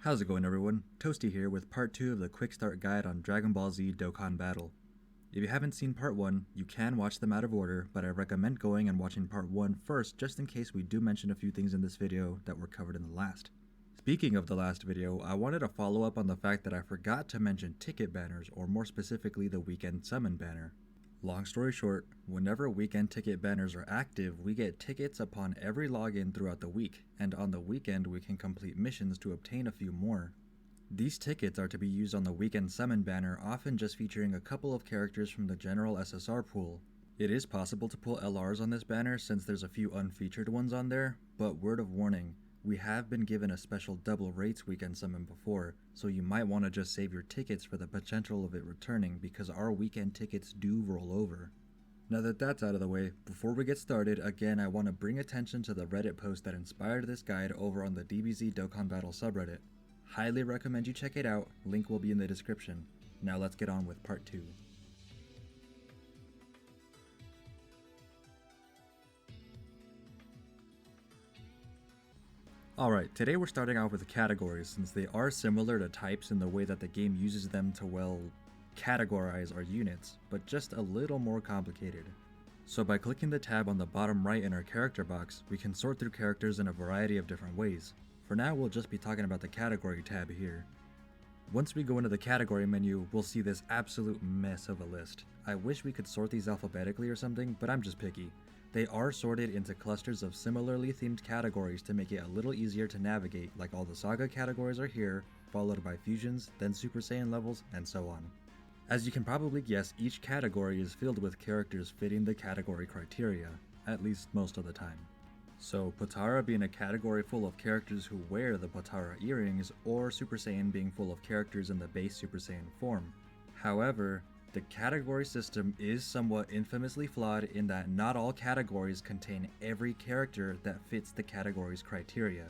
How's it going, everyone? Toasty here with part 2 of the quick start guide on Dragon Ball Z Dokkan Battle. If you haven't seen part 1, you can watch them out of order, but I recommend going and watching part 1 first just in case we do mention a few things in this video that were covered in the last. Speaking of the last video, I wanted to follow up on the fact that I forgot to mention ticket banners, or more specifically the weekend summon banner. Long story short, whenever weekend ticket banners are active, we get tickets upon every login throughout the week, and on the weekend we can complete missions to obtain a few more. These tickets are to be used on the weekend summon banner, often just featuring a couple of characters from the general SSR pool. It is possible to pull LRs on this banner since there's a few unfeatured ones on there, but word of warning, we have been given a special double rates weekend summon before, so you might want to just save your tickets for the potential of it returning because our weekend tickets do roll over. Now that that's out of the way, before we get started, again I want to bring attention to the Reddit post that inspired this guide over on the DBZ Dokkan Battle subreddit. Highly recommend you check it out, link will be in the description. Now let's get on with part 2. Alright, today we're starting off with categories since they are similar to types in the way that the game uses them to, well, categorize our units, but just a little more complicated. So by clicking the tab on the bottom right in our character box, we can sort through characters in a variety of different ways. For now, we'll just be talking about the category tab here. Once we go into the category menu, we'll see this absolute mess of a list. I wish we could sort these alphabetically or something, but I'm just picky. They are sorted into clusters of similarly themed categories to make it a little easier to navigate, like all the Saga categories are here, followed by fusions, then Super Saiyan levels, and so on. As you can probably guess, each category is filled with characters fitting the category criteria, at least most of the time. So Potara being a category full of characters who wear the Potara earrings, or Super Saiyan being full of characters in the base Super Saiyan form. However, the category system is somewhat infamously flawed in that not all categories contain every character that fits the category's criteria.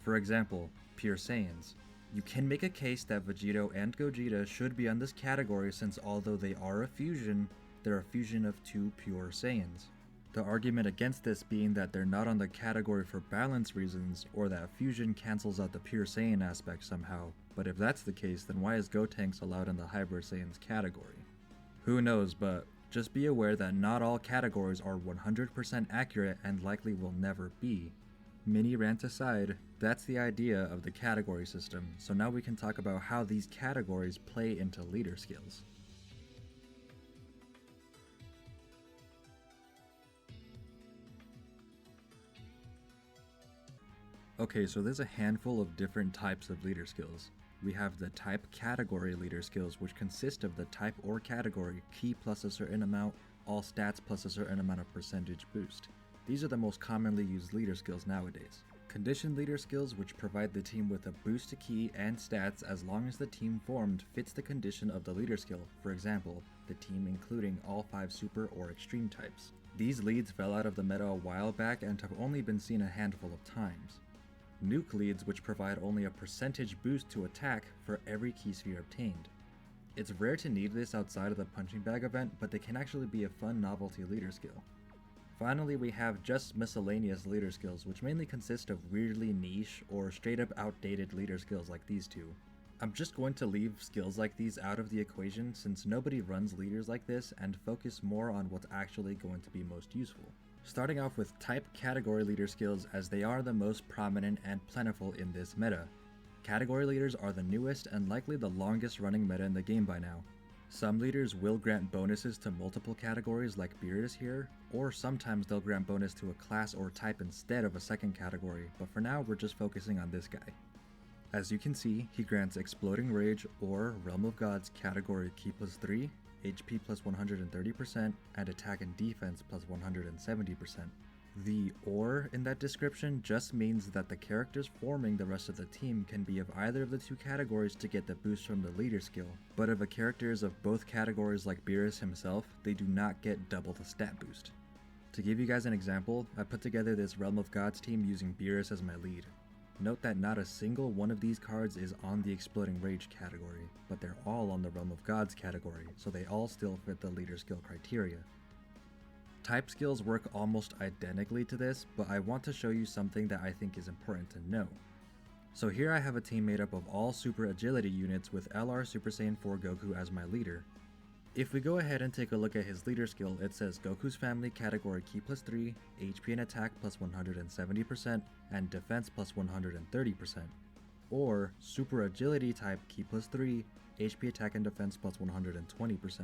For example, Pure Saiyans. You can make a case that Vegito and Gogeta should be on this category since although they are a fusion, they're a fusion of two Pure Saiyans. The argument against this being that they're not on the category for balance reasons, or that fusion cancels out the Pure Saiyan aspect somehow, but if that's the case, then why is Gotenks allowed in the Hybrid Saiyans category? Who knows, but just be aware that not all categories are 100% accurate and likely will never be. Mini rant aside, that's the idea of the category system, so now we can talk about how these categories play into leader skills. Okay, so there's a handful of different types of leader skills. We have the type category leader skills, which consist of the type or category, key plus a certain amount, all stats plus a certain amount of percentage boost. These are the most commonly used leader skills nowadays. Condition leader skills, which provide the team with a boost to key and stats as long as the team formed fits the condition of the leader skill, for example, the team including all 5 super or extreme types. These leads fell out of the meta a while back and have only been seen a handful of times. Nuke leads, which provide only a percentage boost to attack for every key sphere obtained. It's rare to need this outside of the punching bag event, but they can actually be a fun novelty leader skill. Finally, we have just miscellaneous leader skills, which mainly consist of weirdly niche or straight up outdated leader skills like these two. I'm just going to leave skills like these out of the equation since nobody runs leaders like this and focus more on what's actually going to be most useful. Starting off with type category leader skills as they are the most prominent and plentiful in this meta. Category leaders are the newest and likely the longest running meta in the game by now. Some leaders will grant bonuses to multiple categories like Beerus here, or sometimes they'll grant bonus to a class or type instead of a second category, but for now we're just focusing on this guy. As you can see, he grants Exploding Rage or Realm of Gods category Ki plus 3, HP plus 130%, and attack and defense plus 170%. The "or" in that description just means that the characters forming the rest of the team can be of either of the two categories to get the boost from the leader skill, but if a character is of both categories like Beerus himself, they do not get double the stat boost. To give you guys an example, I put together this Realm of Gods team using Beerus as my lead. Note that not a single one of these cards is on the Exploding Rage category, but they're all on the Realm of Gods category, so they all still fit the leader skill criteria. Type skills work almost identically to this, but I want to show you something that I think is important to know. So here I have a team made up of all Super Agility units with LR Super Saiyan 4 Goku as my leader. If we go ahead and take a look at his leader skill, it says Goku's family category Ki plus 3, HP and attack plus 170%, and defense plus 130%. Or Super Agility type Ki plus 3, HP attack and defense plus 120%.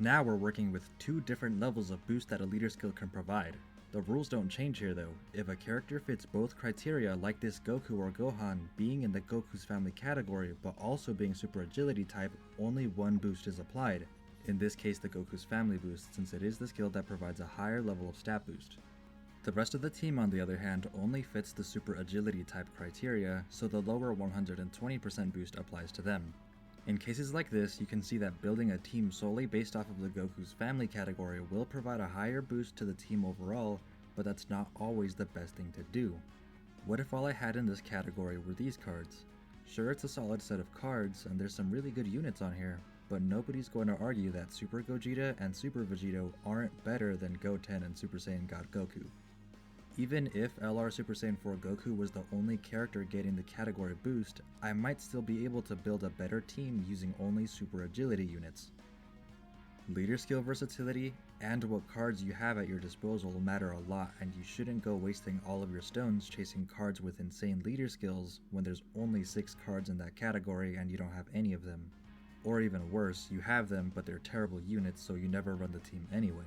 Now we're working with two different levels of boost that a leader skill can provide. The rules don't change here though. If a character fits both criteria, like this Goku or Gohan being in the Goku's family category but also being Super Agility type, only one boost is applied. In this case the Goku's family boost, since it is the skill that provides a higher level of stat boost. The rest of the team on the other hand only fits the Super Agility type criteria, so the lower 120% boost applies to them. In cases like this, you can see that building a team solely based off of the Goku's family category will provide a higher boost to the team overall, but that's not always the best thing to do. What if all I had in this category were these cards? Sure, it's a solid set of cards, and there's some really good units on here, but nobody's going to argue that Super Gogeta and Super Vegito aren't better than Goten and Super Saiyan God Goku. Even if LR Super Saiyan 4 Goku was the only character getting the category boost, I might still be able to build a better team using only Super Agility units. Leader skill versatility and what cards you have at your disposal matter a lot, and you shouldn't go wasting all of your stones chasing cards with insane leader skills when there's only 6 cards in that category and you don't have any of them. Or even worse, you have them but they're terrible units so you never run the team anyway.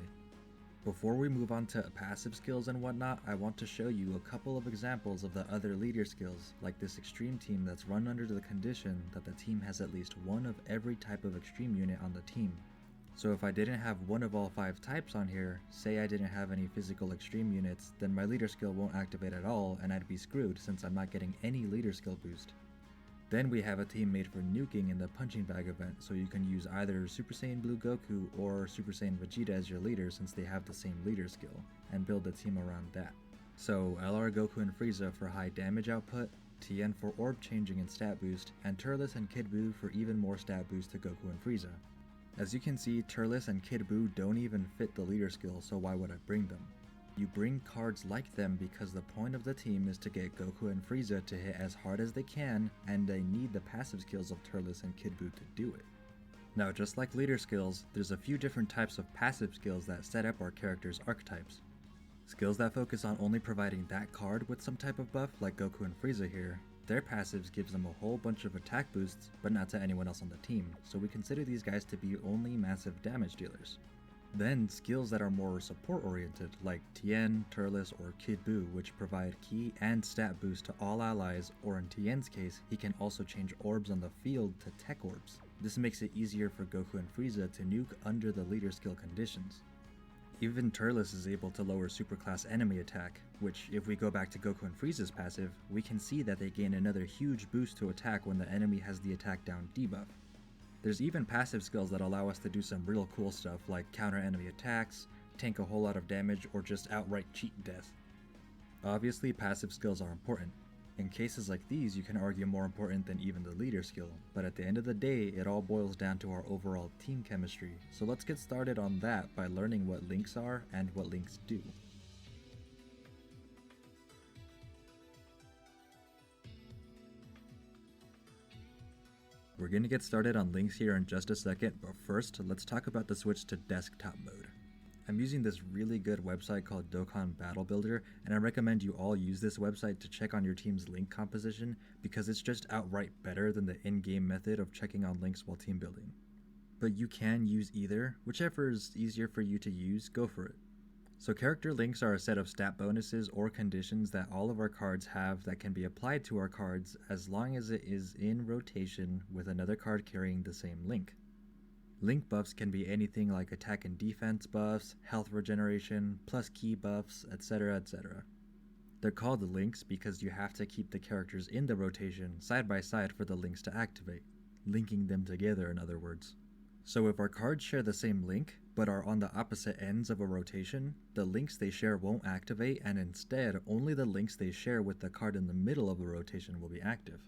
Before we move on to passive skills and whatnot, I want to show you a couple of examples of the other leader skills, like this extreme team that's run under the condition that the team has at least one of every type of extreme unit on the team. So if I didn't have one of all 5 types on here, say I didn't have any physical extreme units, then my leader skill won't activate at all and I'd be screwed since I'm not getting any leader skill boost. Then we have a team made for nuking in the punching bag event, so you can use either Super Saiyan Blue Goku or Super Saiyan Vegeta as your leader since they have the same leader skill, and build a team around that. So LR Goku and Frieza for high damage output, Tien for orb changing and stat boost, and Turles and Kid Buu for even more stat boost to Goku and Frieza. As you can see, Turles and Kid Buu don't even fit the leader skill, so why would I bring them? You bring cards like them because the point of the team is to get Goku and Frieza to hit as hard as they can, and they need the passive skills of Turles and Kid Buu to do it. Now just like leader skills, there's a few different types of passive skills that set up our characters' archetypes. Skills that focus on only providing that card with some type of buff, like Goku and Frieza here, their passives gives them a whole bunch of attack boosts, but not to anyone else on the team, so we consider these guys to be only massive damage dealers. Then skills that are more support oriented, like Tien, Turles, or Kid Buu, which provide key and stat boost to all allies, or in Tien's case, he can also change orbs on the field to tech orbs. This makes it easier for Goku and Frieza to nuke under the leader skill conditions. Even Turles is able to lower superclass enemy attack, which if we go back to Goku and Frieza's passive, we can see that they gain another huge boost to attack when the enemy has the attack down debuff. There's even passive skills that allow us to do some real cool stuff like counter enemy attacks, tank a whole lot of damage, or just outright cheat death. Obviously passive skills are important. In cases like these you can argue more important than even the leader skill, but at the end of the day it all boils down to our overall team chemistry, so let's get started on that by learning what links are and what links do. We're going to get started on links here in just a second, but first let's talk about the switch to desktop mode. I'm using this really good website called Dokkan Battle Builder, and I recommend you all use this website to check on your team's link composition because it's just outright better than the in-game method of checking on links while team building. But you can use either, whichever is easier for you to use, go for it. So character links are a set of stat bonuses or conditions that all of our cards have that can be applied to our cards as long as it is in rotation with another card carrying the same link. Link buffs can be anything like attack and defense buffs, health regeneration, plus key buffs, etc, etc. They're called links because you have to keep the characters in the rotation side by side for the links to activate, linking them together in other words. So if our cards share the same link, but are on the opposite ends of a rotation, the links they share won't activate, and instead only the links they share with the card in the middle of the rotation will be active.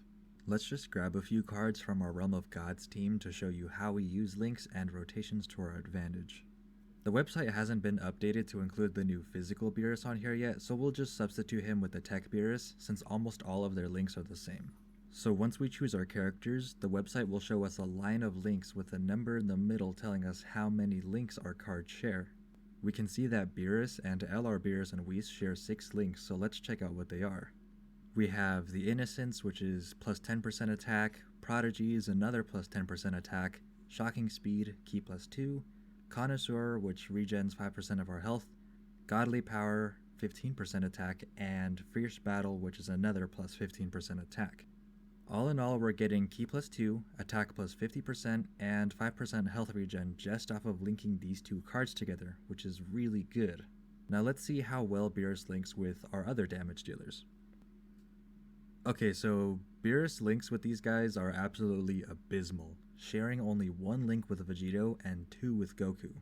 Let's just grab a few cards from our Realm of Gods team to show you how we use links and rotations to our advantage. The website hasn't been updated to include the new physical Beerus on here yet, so we'll just substitute him with the tech Beerus since almost all of their links are the same. So once we choose our characters, the website will show us a line of links with a number in the middle telling us how many links our cards share. We can see that Beerus and LR Beerus and Whis share 6 links, so let's check out what they are. We have the Innocence, which is plus 10% attack, Prodigy is another plus 10% attack, Shocking Speed, key plus 2, Connoisseur, which regens 5% of our health, Godly Power, 15% attack, and Fierce Battle, which is another plus 15% attack. All in all, we're getting key plus 2, attack plus 50%, and 5% health regen just off of linking these 2 cards together, which is really good. Now let's see how well Beerus links with our other damage dealers. Okay, so Beerus links with these guys are absolutely abysmal, sharing only 1 link with Vegito and 2 with Goku.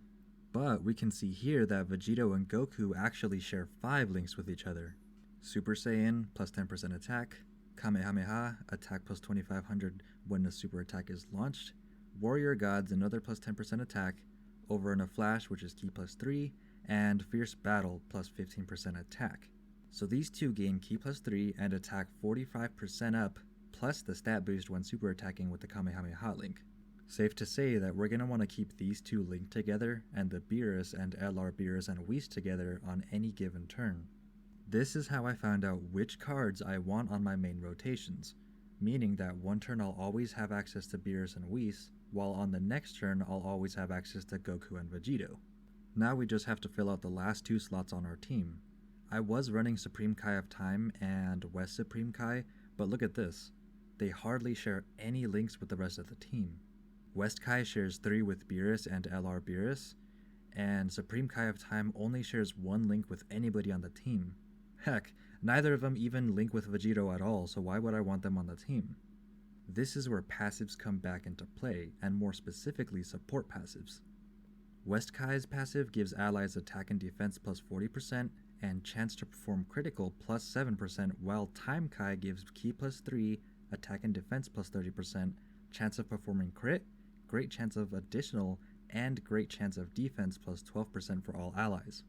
But we can see here that Vegito and Goku actually share 5 links with each other. Super Saiyan, plus 10% attack, Kamehameha, attack plus 2500 when a super attack is launched, Warrior Gods, another plus 10% attack, Over in a Flash, which is key plus 3, and Fierce Battle, plus 15% attack. So these 2 gain key plus 3 and attack 45% up, plus the stat boost when super attacking with the Kamehameha link. Safe to say that we're going to want to keep these 2 linked together and the Beerus and LR Beerus and Whis together on any given turn. This is how I found out which cards I want on my main rotations, meaning that one turn I'll always have access to Beerus and Whis, while on the next turn I'll always have access to Goku and Vegito. Now we just have to fill out the last 2 slots on our team. I was running Supreme Kai of Time and West Supreme Kai, but look at this. They hardly share any links with the rest of the team. West Kai shares 3 with Beerus and LR Beerus, and Supreme Kai of Time only shares 1 link with anybody on the team. Heck, neither of them even link with Vegito at all, so why would I want them on the team? This is where passives come back into play, and more specifically support passives. West Kai's passive gives allies attack and defense plus 40%, and chance to perform critical plus 7%, while Time Kai gives key plus 3, attack and defense plus 30%, chance of performing crit, great chance of additional, and great chance of defense plus 12% for all allies.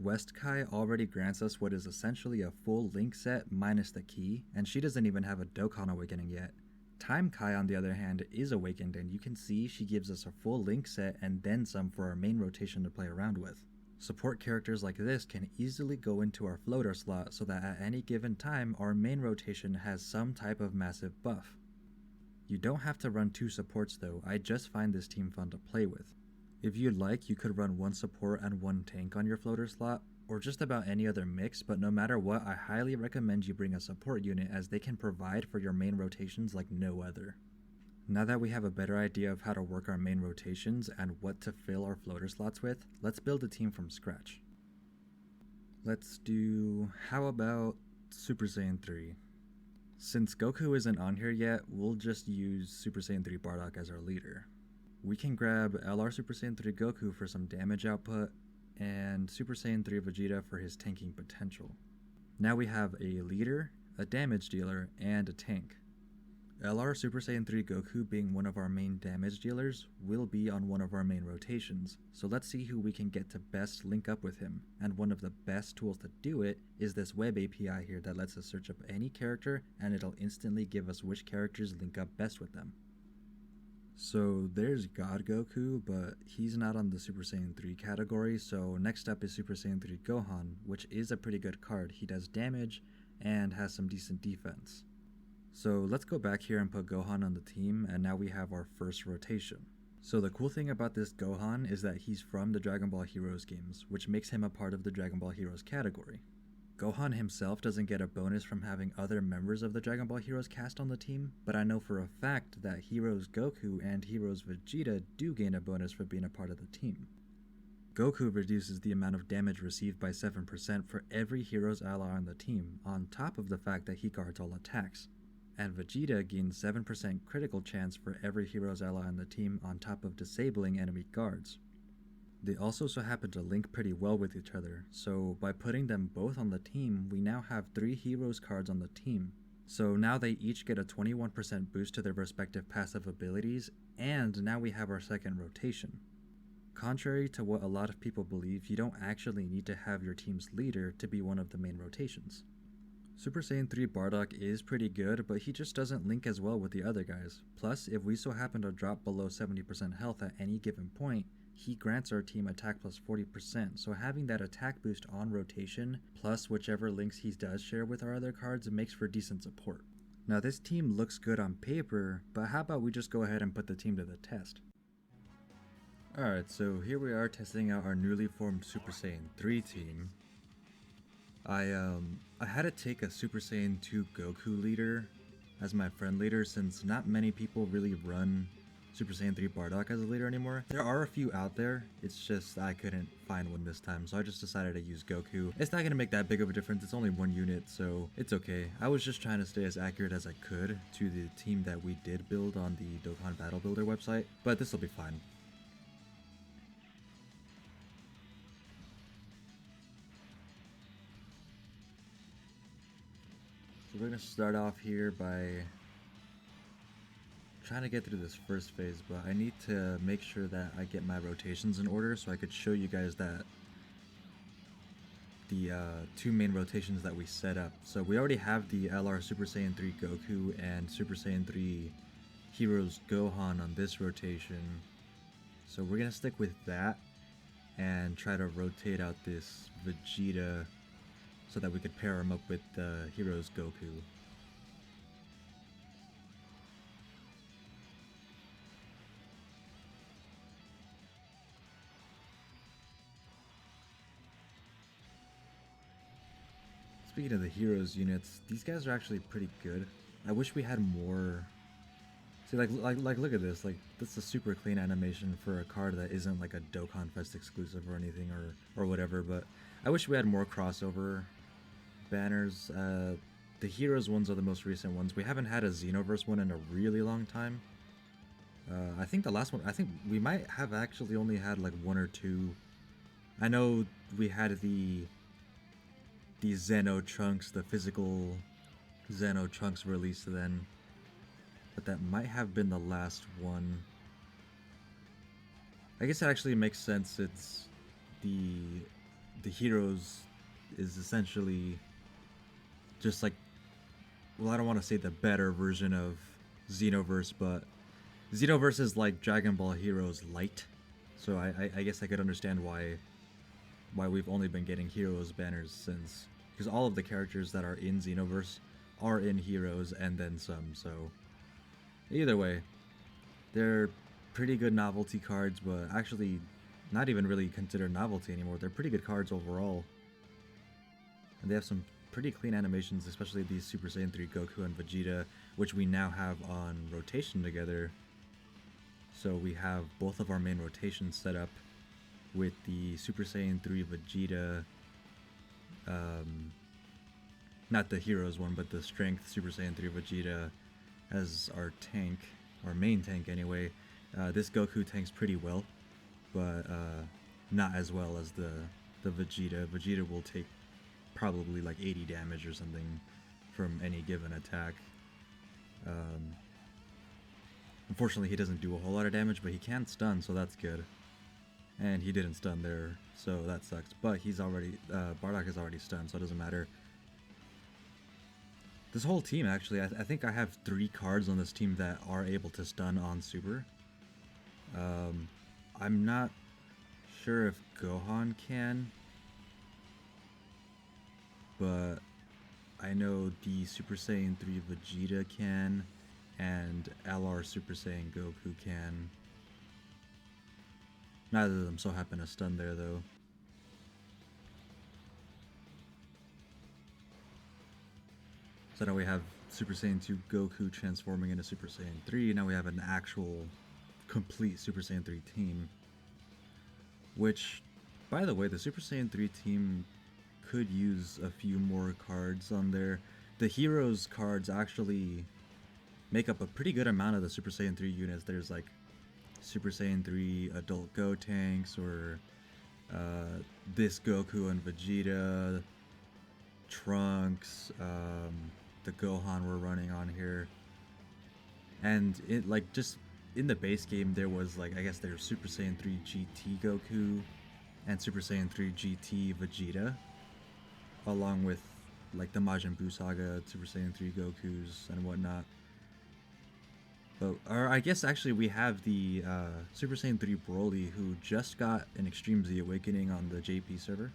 West Kai already grants us what is essentially a full link set minus the key, and she doesn't even have a Dokkan awakening yet. Time Kai, on the other hand, is awakened, and you can see she gives us a full link set and then some for our main rotation to play around with. Support characters like this can easily go into our floater slot so that at any given time our main rotation has some type of massive buff. You don't have to run 2 supports though, I just find this team fun to play with. If you'd like, you could run 1 support and 1 tank on your floater slot, or just about any other mix, but no matter what, I highly recommend you bring a support unit as they can provide for your main rotations like no other. Now that we have a better idea of how to work our main rotations and what to fill our floater slots with, let's build a team from scratch. How about Super Saiyan 3? Since Goku isn't on here yet, we'll just use Super Saiyan 3 Bardock as our leader. We can grab LR Super Saiyan 3 Goku for some damage output, and Super Saiyan 3 Vegeta for his tanking potential. Now we have a leader, a damage dealer, and a tank. LR Super Saiyan 3 Goku, being one of our main damage dealers, will be on one of our main rotations, so let's see who we can get to best link up with him, and one of the best tools to do it is this web API here that lets us search up any character and it'll instantly give us which characters link up best with them. So there's God Goku, but he's not on the Super Saiyan 3 category, so next up is Super Saiyan 3 Gohan, which is a pretty good card. He does damage and has some decent defense. So let's go back here and put Gohan on the team, and now we have our first rotation. So the cool thing about this Gohan is that he's from the Dragon Ball Heroes games, which makes him a part of the Dragon Ball Heroes category. Gohan himself doesn't get a bonus from having other members of the Dragon Ball Heroes cast on the team, but I know for a fact that Heroes Goku and Heroes Vegeta do gain a bonus for being a part of the team. Goku reduces the amount of damage received by 7% for every Heroes ally on the team, on top of the fact that he guards all attacks. And Vegeta gains 7% critical chance for every Heroes ally on the team on top of disabling enemy guards. They also so happen to link pretty well with each other, so by putting them both on the team, we now have 3 Heroes cards on the team. So now they each get a 21% boost to their respective passive abilities, and now we have our second rotation. Contrary to what a lot of people believe, you don't actually need to have your team's leader to be one of the main rotations. Super Saiyan 3 Bardock is pretty good, but he just doesn't link as well with the other guys. Plus, if we so happen to drop below 70% health at any given point, he grants our team attack plus 40%, so having that attack boost on rotation, plus whichever links he does share with our other cards, makes for decent support. Now this team looks good on paper, but how about we just go ahead and put the team to the test? Alright, so here we are testing out our newly formed Super Saiyan 3 team. I had to take a Super Saiyan 2 Goku leader as my friend leader since not many people really run Super Saiyan 3 Bardock as a leader anymore. There are a few out there, it's just I couldn't find one this time, so I just decided to use Goku. It's not gonna make that big of a difference, it's only one unit, so it's okay. I was just trying to stay as accurate as I could to the team that we did build on the Dokkan Battle Builder website, but this will be fine. So we're gonna start off here by trying to get through this first phase, but I need to make sure that I get my rotations in order so I could show you guys that the two main rotations that we set up. So we already have the LR Super Saiyan 3 Goku and Super Saiyan 3 Heroes Gohan on this rotation. So we're gonna stick with that and try to rotate out this Vegeta so that we could pair him up with the Heroes Goku. Speaking of the Heroes units, these guys are actually pretty good. I wish we had more. See, like look at this. Like, that's a super clean animation for a card that isn't like a Dokkan Fest exclusive or anything or whatever. But I wish we had more crossover banners. The Heroes ones are the most recent ones. We haven't had a Xenoverse one in a really long time. I think the last one, I think we might have actually only had like one or two. I know we had the Xeno Trunks, the physical Xeno Trunks released then, but that might have been the last one. I guess it actually makes sense. It's the Heroes is essentially just like, well, I don't want to say the better version of Xenoverse, but Xenoverse is like Dragon Ball Heroes Light. So I guess I could understand why we've only been getting Heroes banners since, because all of the characters that are in Xenoverse are in Heroes and then some. So either way, they're pretty good novelty cards, but actually not even really considered novelty anymore. They're pretty good cards overall, and they have some pretty clean animations, especially these Super Saiyan 3 Goku and Vegeta, which we now have on rotation together. So we have both of our main rotations set up with the Super Saiyan 3 Vegeta, not the Heroes one, but the Strength Super Saiyan 3 Vegeta as our tank, our main tank anyway. This Goku tanks pretty well, but not as well as the Vegeta. Vegeta will take probably like 80 damage or something from any given attack. Unfortunately, he doesn't do a whole lot of damage, but he can stun, so that's good. And he didn't stun there, so that sucks. But he's already, Bardock is already stunned, so it doesn't matter. This whole team, actually, I think I have 3 cards on this team that are able to stun on Super. I'm not sure if Gohan can, but I know the Super Saiyan 3 Vegeta can, and LR Super Saiyan Goku can. Neither of them so happen to stun there, though. So now we have Super Saiyan 2 Goku transforming into Super Saiyan 3. Now we have an actual complete Super Saiyan 3 team. Which, by the way, the Super Saiyan 3 team could use a few more cards on there. The Heroes cards actually make up a pretty good amount of the Super Saiyan 3 units. There's like Super Saiyan 3 Adult Go tanks, or this Goku and Vegeta, Trunks, the Gohan we're running on here. And it like just in the base game there was like, I guess there's Super Saiyan 3 GT Goku and Super Saiyan 3 GT Vegeta, along with like the Majin Buu saga, Super Saiyan 3 Gokus and whatnot. But, or I guess actually we have the Super Saiyan 3 Broly, who just got an Extreme Z Awakening on the JP server.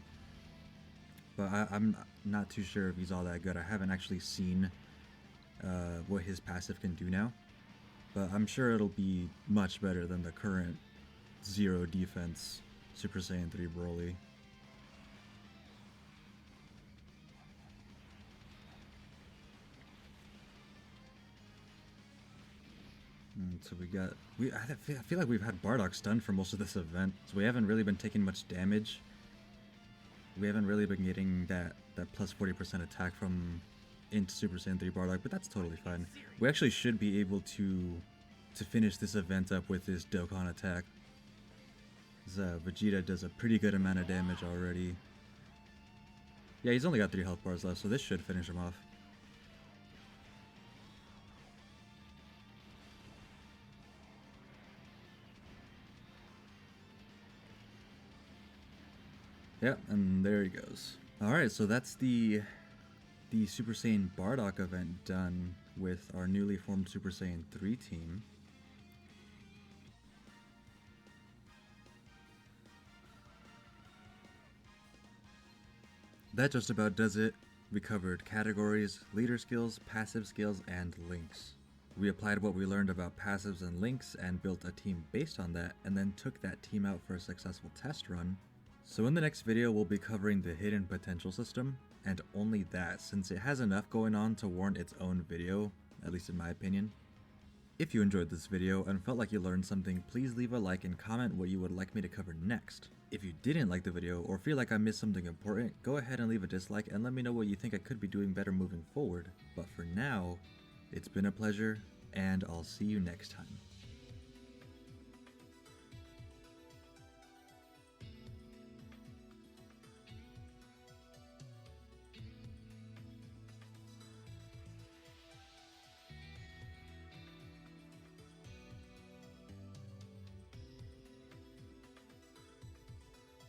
But I'm not too sure if he's all that good. I haven't actually seen what his passive can do now. But I'm sure it'll be much better than the current 0 defense Super Saiyan 3 Broly. So I feel like we've had Bardock stunned for most of this event, so we haven't really been taking much damage. We haven't really been getting that plus 40% attack from into Super Saiyan 3 Bardock, but that's totally fine. We actually should be able to finish this event up with this Dokkan attack. Vegeta does a pretty good amount of damage already. Yeah, he's only got 3 health bars left, so this should finish him off. Yep, and there he goes. Alright, so that's the Super Saiyan Bardock event done with our newly formed Super Saiyan 3 team. That just about does it. We covered categories, leader skills, passive skills, and links. We applied what we learned about passives and links and built a team based on that, and then took that team out for a successful test run. So in the next video we'll be covering the hidden potential system, and only that, since it has enough going on to warrant its own video, at least in my opinion. If you enjoyed this video and felt like you learned something, please leave a like and comment what you would like me to cover next. If you didn't like the video or feel like I missed something important, go ahead and leave a dislike and let me know what you think I could be doing better moving forward. But for now, it's been a pleasure, and I'll see you next time.